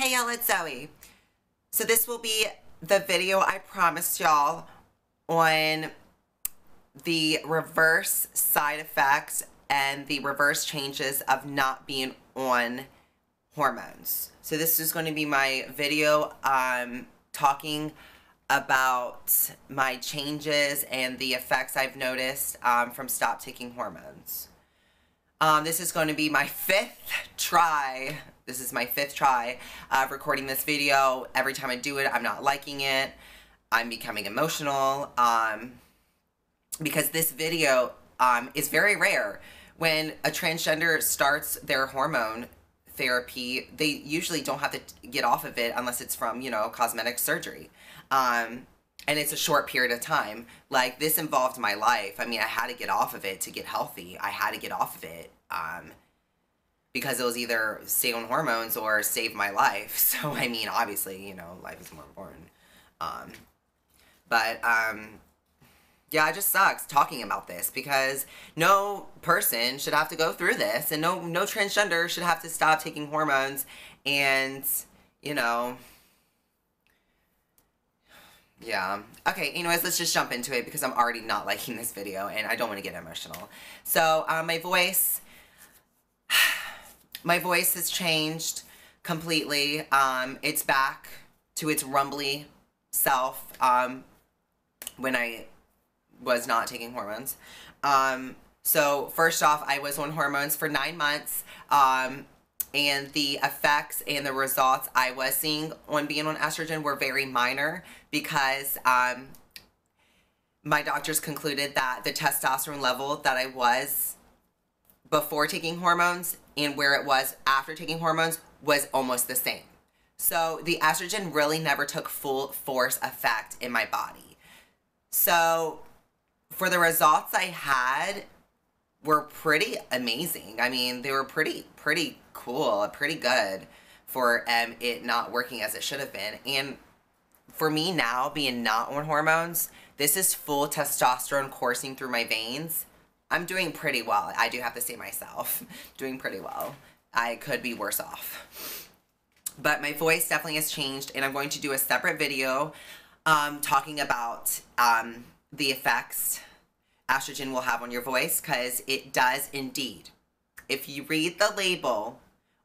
Hey y'all, it's Zoe. So this will be the video I promised y'all on the reverse side effects and the reverse changes of not being on hormones. So this is going to be my video talking about my changes and the effects I've noticed from stop taking hormones. This is going to be my fifth try. This is my fifth try of recording this video. Every time I do it, I'm not liking it. I'm becoming emotional because this video is very rare. When a transgender starts their hormone therapy, they usually don't have to get off of it unless it's from, you know, cosmetic surgery. And it's a short period of time. Like, this involved my life. I mean, I had to get off of it to get healthy. I had to get off of it because it was either stay on hormones or save my life. So, I mean, obviously, you know, life is more important. Yeah, it just sucks talking about this because no person should have to go through this, and no transgender should have to stop taking hormones. And, you know, yeah. Okay, anyways, let's just jump into it because I'm already not liking this video and I don't want to get emotional. So, my voice has changed completely. It's back to its rumbly self when I was not taking hormones. So first off, I was on hormones for 9 months, and the effects and the results I was seeing on being on estrogen were very minor because my doctors concluded that the testosterone level that I was before taking hormones and where it was after taking hormones was almost the same. So the estrogen really never took full force effect in my body. So for the results I had were pretty amazing. I mean, they were pretty cool, pretty good for it not working as it should have been. And for me now, being not on hormones, this is full testosterone coursing through my veins. I'm doing pretty well. I do have to say myself, doing pretty well. I could be worse off. But my voice definitely has changed, and I'm going to do a separate video talking about the effects estrogen will have on your voice, because it does indeed. If you read the label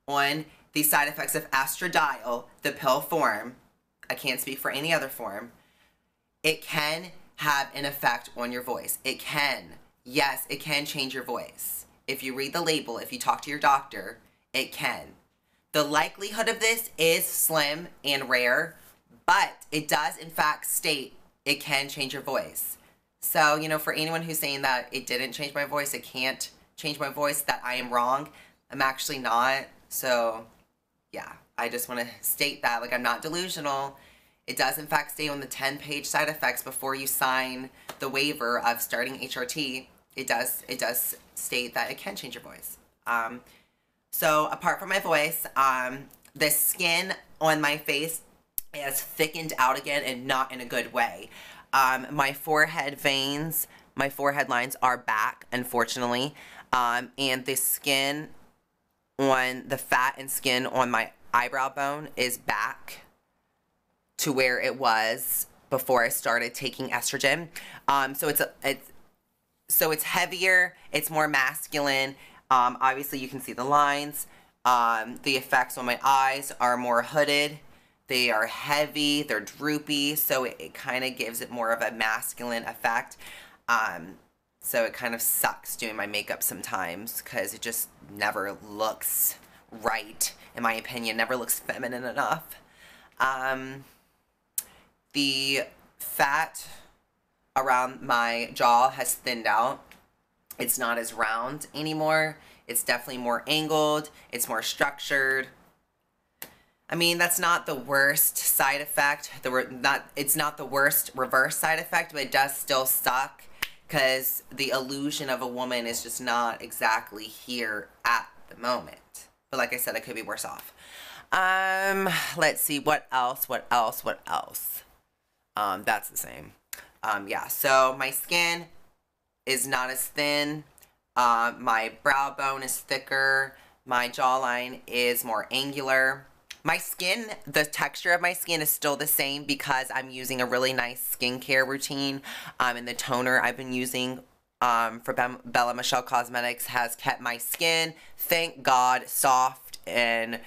on the side effects of estradiol, the pill form, I can't speak for any other form, it can have an effect on your voice. It can. Yes, it can change your voice. If you read the label, if you talk to your doctor, it can. The likelihood of this is slim and rare, but it does in fact state it can change your voice. So, you know, for anyone who's saying that it didn't change my voice, it can't change my voice, that I am wrong, I'm actually not. So, yeah, I just want to state that, like, I'm not delusional. It does in fact stay on the 10-page side effects before you sign the waiver of starting HRT. It does state that it can change your voice. So apart from my voice, the skin on my face is thickened out again, and not in a good way. My forehead veins, my forehead lines are back, unfortunately. And the skin on the fat and skin on my eyebrow bone is back to where it was before I started taking estrogen. So it's heavier, it's more masculine. Obviously you can see the lines. The effects on my eyes are more hooded. They are heavy, they're droopy, so it kind of gives it more of a masculine effect. So it kind of sucks doing my makeup sometimes because it just never looks right, in my opinion, never looks feminine enough. The fat around my jaw has thinned out. It's not as round anymore. It's definitely more angled. It's more structured. I mean, that's not the worst side effect. It's not the worst reverse side effect, but it does still suck because the illusion of a woman is just not exactly here at the moment. But like I said, I could be worse off. Let's see, what else? That's the same. Yeah, so my skin is not as thin. My brow bone is thicker. My jawline is more angular. My skin, the texture of my skin is still the same because I'm using a really nice skincare routine. And the toner I've been using for Bella Michelle Cosmetics has kept my skin, thank God, soft, and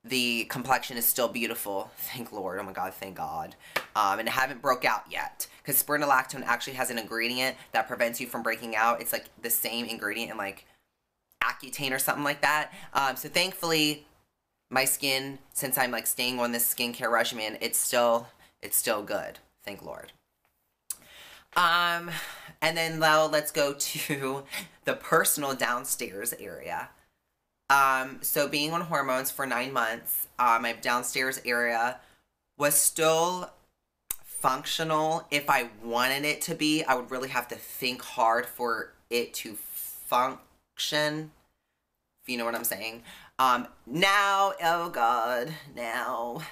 the complexion is still beautiful. Thank Lord. Oh my God, thank God. And it haven't broke out yet. Because spironolactone actually has an ingredient that prevents you from breaking out. It's like the same ingredient in like Accutane or something like that. So thankfully, my skin, since I'm like staying on this skincare regimen, it's still good. Thank Lord. And then now let's go to the personal downstairs area. So being on hormones for 9 months, my downstairs area was still functional. If I wanted it to be, I would really have to think hard for it to function. If you know what I'm saying. Now, oh God, now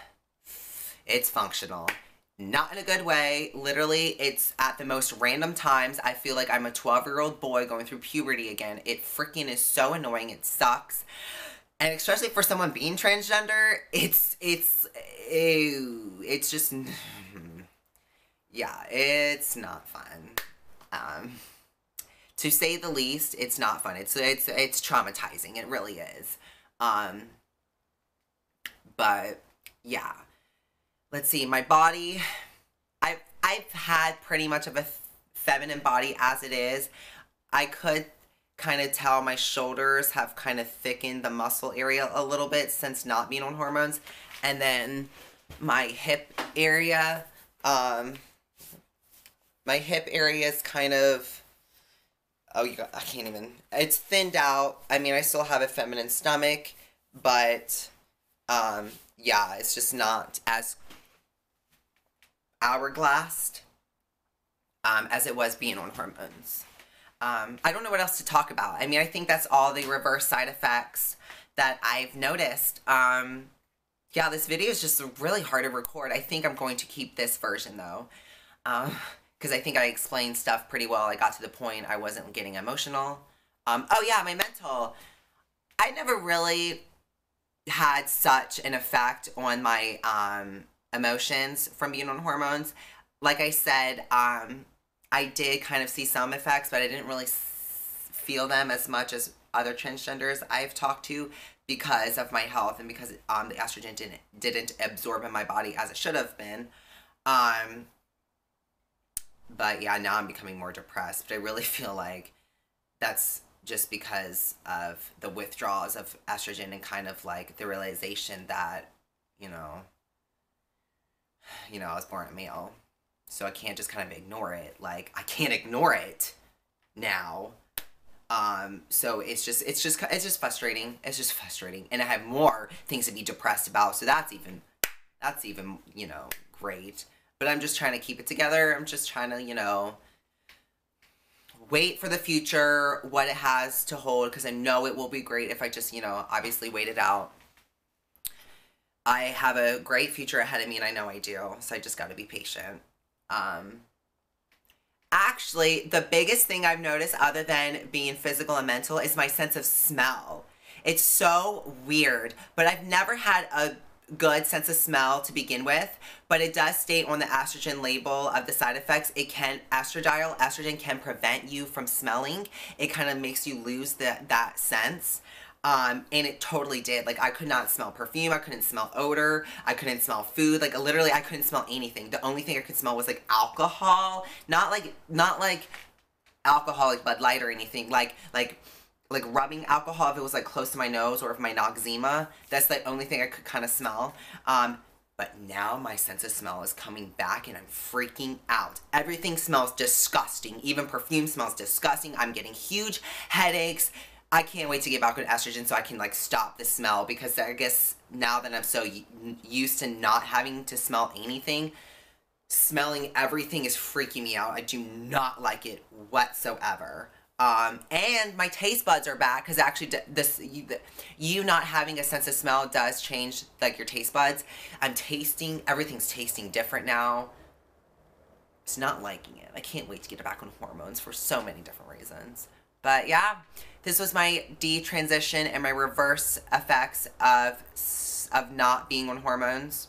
it's functional. Not in a good way. Literally, it's at the most random times. I feel like I'm a 12-year-old boy going through puberty again. It freaking is so annoying. It sucks. And especially for someone being transgender, it's just, yeah, it's not fun. To say the least, it's not fun. It's traumatizing. It really is. But yeah. Let's see, my body, I've had pretty much of a feminine body as it is. I could kind of tell my shoulders have kind of thickened the muscle area a little bit since not being on hormones. And then my hip area is kind of, I can't even, it's thinned out. I mean, I still have a feminine stomach, but, yeah, it's just not as hourglassed as it was being on hormones. I don't know what else to talk about. I mean, I think that's all the reverse side effects that I've noticed. Yeah, this video is just really hard to record. I think I'm going to keep this version though, because I think I explained stuff pretty well. I got to the point I wasn't getting emotional. Oh yeah, my mental. I never really had such an effect on my emotions from being on hormones. Like I said, I did kind of see some effects, but I didn't really feel them as much as other transgenders I've talked to because of my health and because the estrogen didn't absorb in my body as it should have been. But yeah, now I'm becoming more depressed. But I really feel like that's just because of the withdrawals of estrogen and kind of like the realization that, you know, I was born a male, so I can't just kind of ignore it. Like, I can't ignore it now. So it's just frustrating. It's just frustrating. And I have more things to be depressed about. So that's even, you know, great. But I'm just trying to keep it together. I'm just trying to, you know, wait for the future, what it has to hold, because I know it will be great if I just, you know, obviously wait it out. I have a great future ahead of me, and I know I do, so I just got to be patient. Actually, the biggest thing I've noticed, other than being physical and mental, is my sense of smell. It's so weird, but I've never had a good sense of smell to begin with, but it does state on the estrogen label of the side effects, estrogen can prevent you from smelling. It kind of makes you lose that sense. And it totally did. Like, I could not smell perfume. I couldn't smell odor. I couldn't smell food. Like, literally, I couldn't smell anything. The only thing I could smell was, like, alcohol. Not like alcoholic Bud Light or anything. Like rubbing alcohol if it was, like, close to my nose or if my noxema. That's the only thing I could kind of smell. But now my sense of smell is coming back and I'm freaking out. Everything smells disgusting. Even perfume smells disgusting. I'm getting huge headaches. I can't wait to get back on estrogen so I can, like, stop the smell, because I guess now that I'm so used to not having to smell anything, smelling everything is freaking me out. I do not like it whatsoever. And my taste buds are back, because actually you not having a sense of smell does change, like, your taste buds. Everything's tasting different now. It's not liking it. I can't wait to get back on hormones for so many different reasons. But yeah, this was my detransition and my reverse effects of not being on hormones.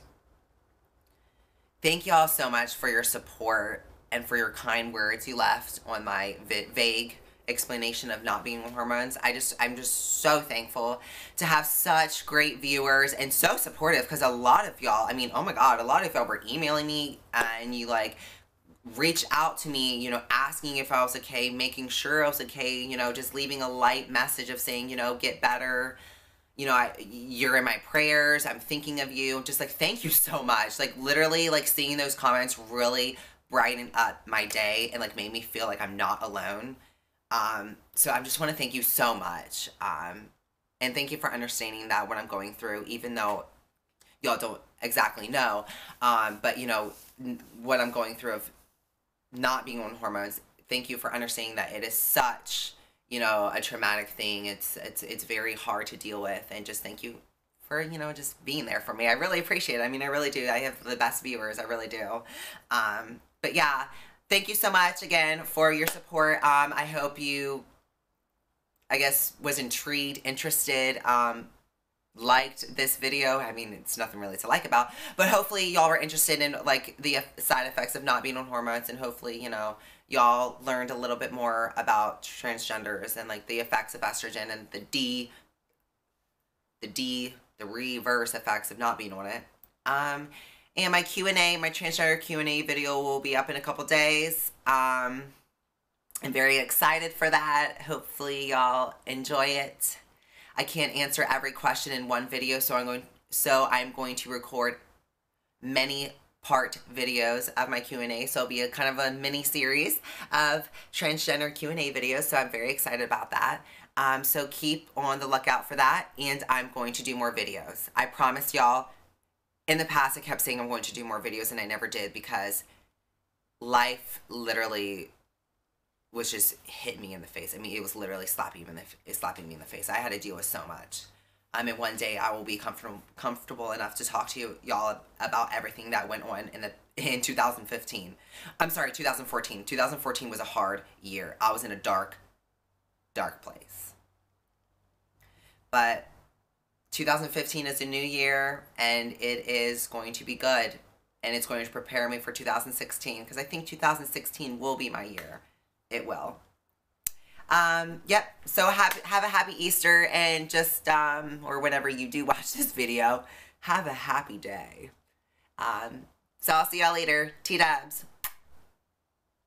Thank you all so much for your support and for your kind words you left on my vague explanation of not being on hormones. I'm just so thankful to have such great viewers and so supportive, because a lot of y'all, I mean, oh my God, a lot of y'all were emailing me and you like reach out to me, you know, asking if I was okay, making sure I was okay, you know, just leaving a light message of saying, you know, get better. You know, you're in my prayers. I'm thinking of you. Just like, thank you so much. Like literally like seeing those comments really brightened up my day and like made me feel like I'm not alone. So I just want to thank you so much. And thank you for understanding that what I'm going through, even though y'all don't exactly know. But you know, what I'm going through of not being on hormones. Thank you for understanding that it is such, you know, a traumatic thing. It's very hard to deal with, and just thank you for, you know, just being there for me. I really appreciate it. I mean, I really do. I have the best viewers. I really do. But yeah, thank you so much again for your support. I hope you, I guess, was intrigued, interested, liked this video. I mean, it's nothing really to like about, but hopefully y'all were interested in like the side effects of not being on hormones, and hopefully, you know, y'all learned a little bit more about transgenders and like the effects of estrogen and the reverse effects of not being on it. And my Q&A, my transgender Q&A video will be up in a couple days. I'm very excited for that. Hopefully y'all enjoy it. I can't answer every question in one video, so I'm going to record many part videos of my Q&A. So it'll be a kind of a mini series of transgender Q&A videos. So I'm very excited about that. So keep on the lookout for that, and I'm going to do more videos. I promise y'all. In the past, I kept saying I'm going to do more videos, and I never did, because life literally was just hitting me in the face. I mean, it was literally slapping me in the face. I had to deal with so much. And one day I will be comfortable enough to talk to y'all about everything that went on in 2015. I'm sorry, 2014. 2014 was a hard year. I was in a dark place. But 2015 is a new year, and it is going to be good, and it's going to prepare me for 2016, because I think 2016 will be my year. It will. Yep. So have a happy Easter, and just or whenever you do watch this video, have a happy day. So I'll see y'all later. T-dubs.